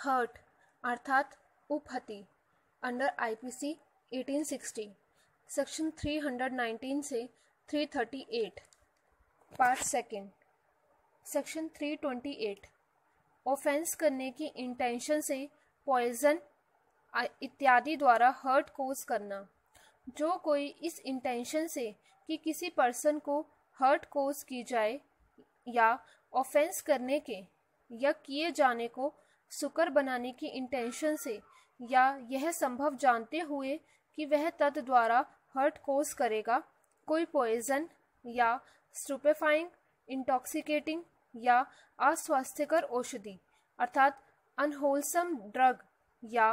Hurt अर्थात उपहति under IPC 1860 section 319 से 338 part second section 328 offence करने की इंटेंशन से पॉइजन इत्यादि द्वारा हर्ट कोज करना। जो कोई इस इंटेंशन से कि किसी पर्सन को हर्ट कोज की जाए या ऑफेंस करने के या किए जाने को सुकर बनाने की इंटेंशन से या यह संभव जानते हुए कि वह तद द्वारा हर्ट कोज करेगा कोई पॉइजन या स्टुपेफाइंग, इंटॉक्सिकेटिंग या अस्वास्थ्यकर औषधि अर्थात अनहोलसम ड्रग या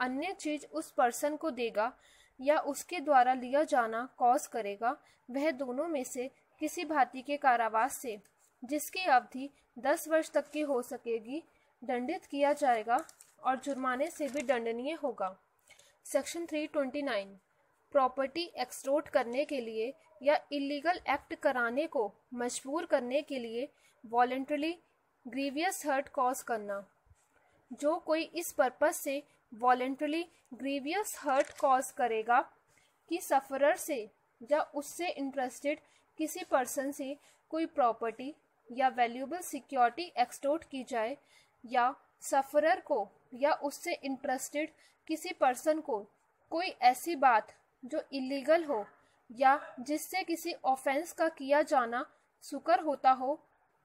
अन्य चीज उस पर्सन को देगा या उसके द्वारा लिया जाना कॉज करेगा, वह दोनों में से किसी भांति के कारावास से जिसकी अवधि 10 वर्ष तक की हो सकेगी दंडित किया जाएगा और जुर्माने से भी दंडनीय होगा। सेक्शन 329 प्रॉपर्टी एक्सटॉर्ट करने के लिए या इलीगल एक्ट कराने को मजबूर करने के लिए वॉलंटरली ग्रीवियस हर्ट कॉज करना। जो कोई इस पर्पस से वॉलंटरली ग्रीवियस हर्ट कॉज करेगा कि सफरर से या उससे इंटरेस्टेड किसी पर्सन से कोई प्रॉपर्टी या वैल्यूएबल सिक्योरिटी एक्सटॉर्ट की जाए या सफरर को या उससे इंटरेस्टेड किसी पर्सन को कोई ऐसी बात जो इलीगल हो या जिससे किसी ऑफेंस का किया जाना सुकर होता हो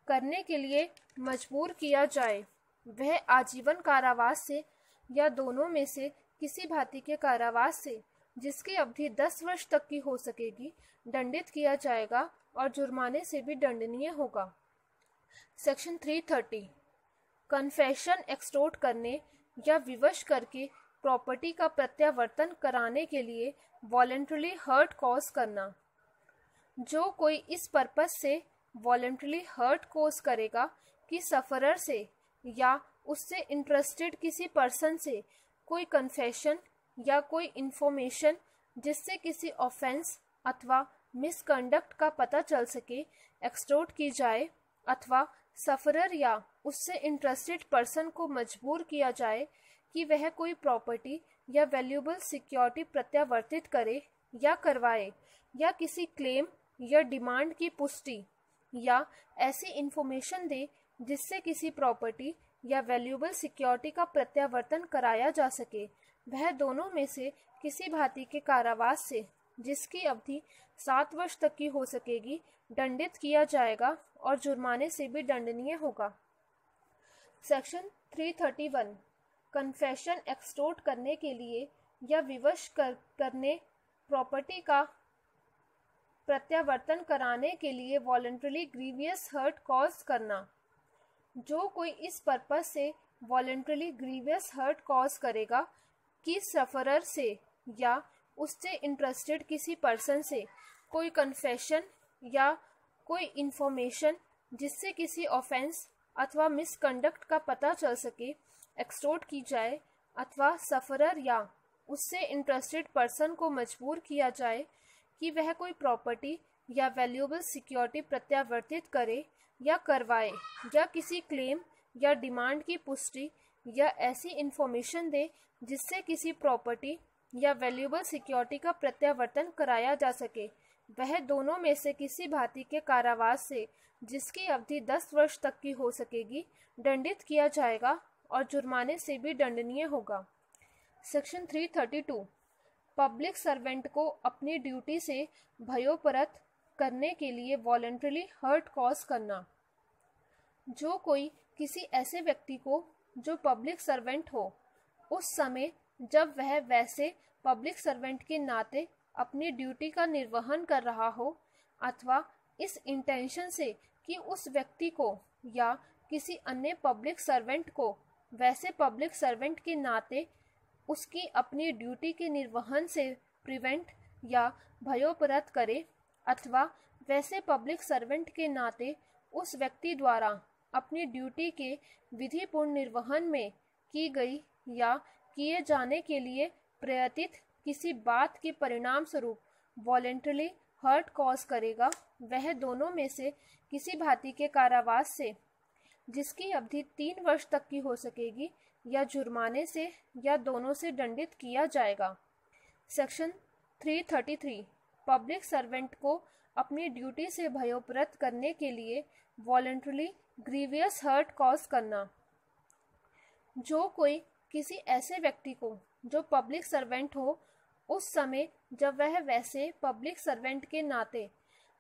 करने के लिए मजबूर किया जाए, वह आजीवन कारावास से या दोनों में से किसी भांति के कारावास से जिसकी अवधि 10 वर्ष तक की हो सकेगी दंडित किया जाएगा और जुर्माने से भी दंडनीय होगा। सेक्शन 330 कन्फेशन एक्सटॉर्ट करने या विवश करके प्रॉपर्टी का प्रत्यावर्तन कराने के लिए वॉलंटरली हर्ट कॉज करना। जो कोई इस पर्पस से वॉलंटरली हर्ट कॉज करेगा कि सफरर से या उससे इंटरेस्टेड किसी पर्सन से कोई कन्फेशन या कोई इंफॉर्मेशन जिससे किसी ऑफेंस अथवा मिसकंडक्ट का पता चल सके एक्सटॉर्ट की जाए अथवा सफरर या उससे इंटरेस्टेड पर्सन को मजबूर किया जाए कि वह कोई प्रॉपर्टी या वैल्यूएबल सिक्योरिटी प्रत्यावर्तित करे या करवाए या किसी क्लेम या डिमांड की पुष्टि या ऐसी इंफॉर्मेशन दे जिससे किसी प्रॉपर्टी या वैल्यूएबल सिक्योरिटी का प्रत्यावर्तन कराया जा सके, वह दोनों में से किसी भांति के कारावास से जिसकी अवधि 7 वर्ष तक की हो सकेगी दंडित किया जाएगा और जुर्माने से भी दंडनीय होगा। सेक्शन 331 कन्फेशन एक्सटॉर्ट करने के लिए या विवश करने प्रॉपर्टी का प्रत्यावर्तन कराने के लिए वॉलंटरली ग्रीवियस हर्ट कॉज करना। जो कोई इस पर्पस से वॉलंटरली ग्रीवियस हर्ट कॉज करेगा कि सफरर से या उससे इंटरेस्टेड किसी पर्सन से कोई कन्फेशन या कोई इंफॉर्मेशन जिससे किसी ऑफेंस अथवा मिसकंडक्ट का पता चल सके एक्सटॉर्ट की जाए अथवा सफरर या उससे इंटरेस्टेड पर्सन को मजबूर किया जाए कि वह कोई प्रॉपर्टी या वैल्यूएबल सिक्योरिटी प्रत्यावर्तित करे या करवाए या किसी क्लेम या डिमांड की पुष्टि या ऐसी इंफॉर्मेशन दे जिससे किसी प्रॉपर्टी या वैल्यूएबल सिक्योरिटी का प्रत्यावर्तन कराया जा सके, वह दोनों में से किसी भांति के कारावास से जिसकी अवधि 10 वर्ष तक की हो सकेगी दंडित किया जाएगा और जुर्माने से भी दंडनीय होगा। सेक्शन 332 पब्लिक सर्वेंट को अपनी ड्यूटी से भयोपरत करने के लिए वॉलंटरली हर्ट कॉज करना। जो कोई किसी ऐसे व्यक्ति को जो पब्लिक सर्वेंट हो उस समय जब वह वैसे पब्लिक सर्वेंट के नाते अपनी ड्यूटी का निर्वहन कर रहा हो अथवा इस इंटेंशन से कि उस व्यक्ति को या किसी अन्य पब्लिक सर्वेंट को वैसे पब्लिक सर्वेंट के नाते उसकी अपनी ड्यूटी के निर्वहन से प्रिवेंट या भयोपरत करे अथवा वैसे पब्लिक सर्वेंट के नाते उस व्यक्ति द्वारा अपनी ड्यूटी के विधिपूर्ण निर्वहन में की गई या किए जाने के लिए प्रयतित किसी बात के परिणाम स्वरूप वॉलंटरली हर्ट कॉज करेगा, वह दोनों में से किसी भांति के कारावास से जिसकी अवधि 3 वर्ष तक की हो सकेगी या जुर्माने से या दोनों से दंडित किया जाएगा। सेक्शन 333 पब्लिक सर्वेंट को अपनी ड्यूटी से भयोप्रत करने के लिए वॉलंटरली ग्रीवियस हर्ट कॉज करना। जो कोई किसी ऐसे व्यक्ति को जो पब्लिक सर्वेंट हो उस समय जब वह वैसे पब्लिक सर्वेंट के नाते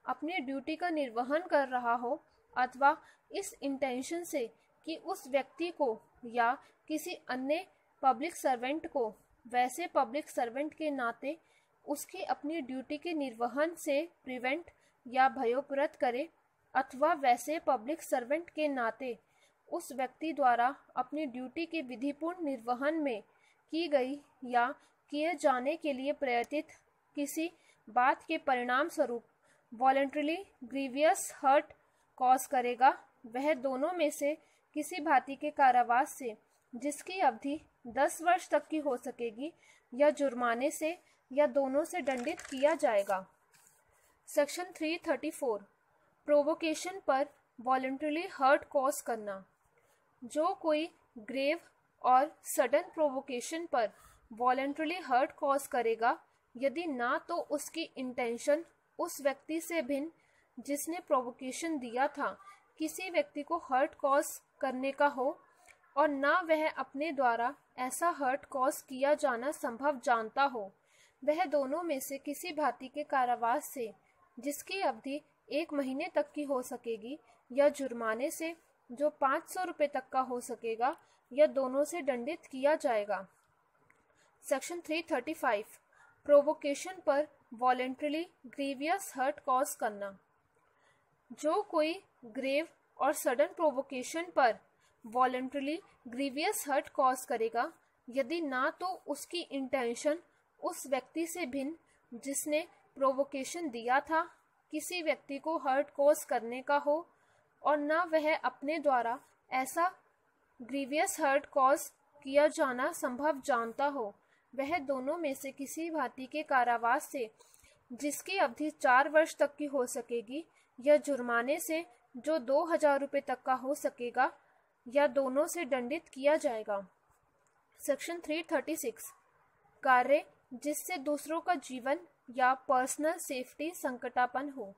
अपनी ड्यूटी का निर्वहन कर रहा हो अथवा इस इंटेंशन से कि उस व्यक्ति को या किसी अन्य पब्लिक सर्वेंट को वैसे पब्लिक सर्वेंट के नाते उसकी अपनी ड्यूटी के निर्वहन से प्रिवेंट या भयोप्रत करे अथवा वैसे पब्लिक सर्वेंट के नाते उस व्यक्ति द्वारा अपनी ड्यूटी के विधिपूर्ण निर्वहन में की गई या किए जाने के लिए प्रयत्नित किसी बात के परिणाम स्वरूप वॉलंटरली ग्रीवियस हर्ट कॉज करेगा, वह दोनों में से किसी भांति के कारावास से जिसकी अवधि 10 वर्ष तक की हो सकेगी या जुर्माने से या दोनों से दंडित किया जाएगा। सेक्शन 334 प्रोवोकेशन पर वॉलंटरली हर्ट कॉज करना। जो कोई ग्रेव और सडन प्रोवोकेशन पर वॉलंटरली हर्ट कॉज करेगा, यदि ना तो उसकी इंटेंशन उस व्यक्ति से भिन्न जिसने प्रोवोकेशन दिया था किसी व्यक्ति को हर्ट कॉज करने का हो और ना वह अपने द्वारा ऐसा हर्ट कॉज किया जाना संभव जानता हो, वह दोनों में से किसी भांति के कारावास से जिसकी अवधि 1 महीने तक की हो सकेगी या जुर्माने से जो 500 रुपये तक का हो सकेगा या दोनों से दंडित किया जाएगा। सेक्शन 335 प्रोवोकेशन पर वॉलंटरली ग्रीवियस हर्ट कॉज करना। जो कोई ग्रेव और सडन प्रोवोकेशन पर वॉलंटरली ग्रीवियस हर्ट कॉज करेगा, यदि ना तो उसकी इंटेंशन उस व्यक्ति से भिन्न जिसने प्रोवोकेशन दिया था किसी व्यक्ति को हर्ट कॉज करने का हो और ना वह अपने द्वारा ऐसा ग्रीवियस हर्ट कॉज किया जाना संभव जानता हो, वह दोनों में से किसी भांति के कारावास से जिसकी अवधि 4 वर्ष तक की हो सकेगी या जुर्माने से जो 2000 रुपये तक का हो सकेगा या दोनों से दंडित किया जाएगा। सेक्शन 336 कार्य जिससे दूसरों का जीवन या पर्सनल सेफ्टी संकटापन्न हो।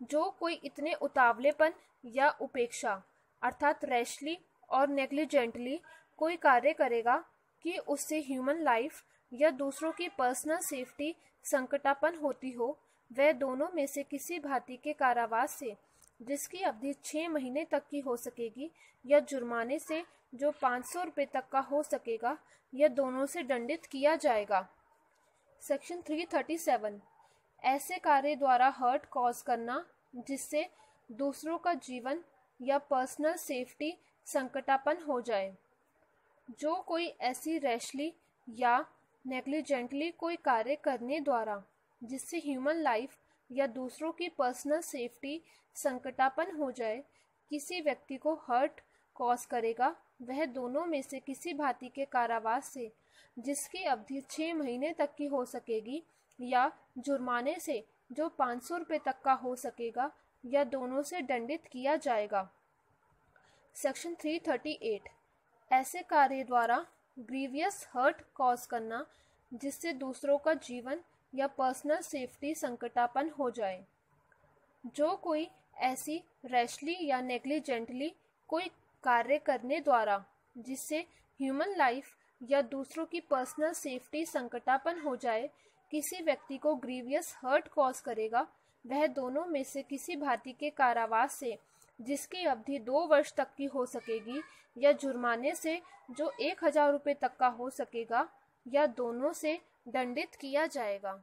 जो कोई इतने उतावलेपन या उपेक्षा अर्थात रैशली और नेग्लिजेंटली कोई कार्य करेगा कि उससे ह्यूमन लाइफ या दूसरों की पर्सनल सेफ्टी संकटापन्न होती हो, वह दोनों में से किसी भांति के कारावास से जिसकी अवधि 6 महीने तक की हो सकेगी या जुर्माने से जो 500 रुपये तक का हो सकेगा या दोनों से दंडित किया जाएगा। सेक्शन 337 ऐसे कार्य द्वारा हर्ट कॉज करना जिससे दूसरों का जीवन या पर्सनल सेफ्टी संकटापन्न हो जाए। जो कोई ऐसी रैशली या नेग्लिजेंटली कोई कार्य करने द्वारा जिससे ह्यूमन लाइफ या दूसरों की पर्सनल सेफ्टी संकटापन्न हो जाए किसी व्यक्ति को हर्ट कॉज करेगा, वह दोनों में से किसी भांति के कारावास से जिसकी अवधि 6 महीने तक की हो सकेगी या जुर्माने से जो 500 रुपये तक का हो सकेगा या दोनों से दंडित किया जाएगा। सेक्शन 338 ऐसे कार्य द्वारा ग्रीवियस हर्ट कॉज करना जिससे दूसरों का जीवन या पर्सनल सेफ्टी संकटापन्न हो जाए। जो कोई ऐसी रैशली या नेग्लिजेंटली कोई कार्य करने द्वारा जिससे ह्यूमन लाइफ या दूसरों की पर्सनल सेफ्टी संकटापन्न हो जाए किसी व्यक्ति को ग्रीवियस हर्ट कॉज करेगा, वह दोनों में से किसी भांति के कारावास से जिसकी अवधि 2 वर्ष तक की हो सकेगी या जुर्माने से जो 1000 रुपये तक का हो सकेगा या दोनों से दंडित किया जाएगा।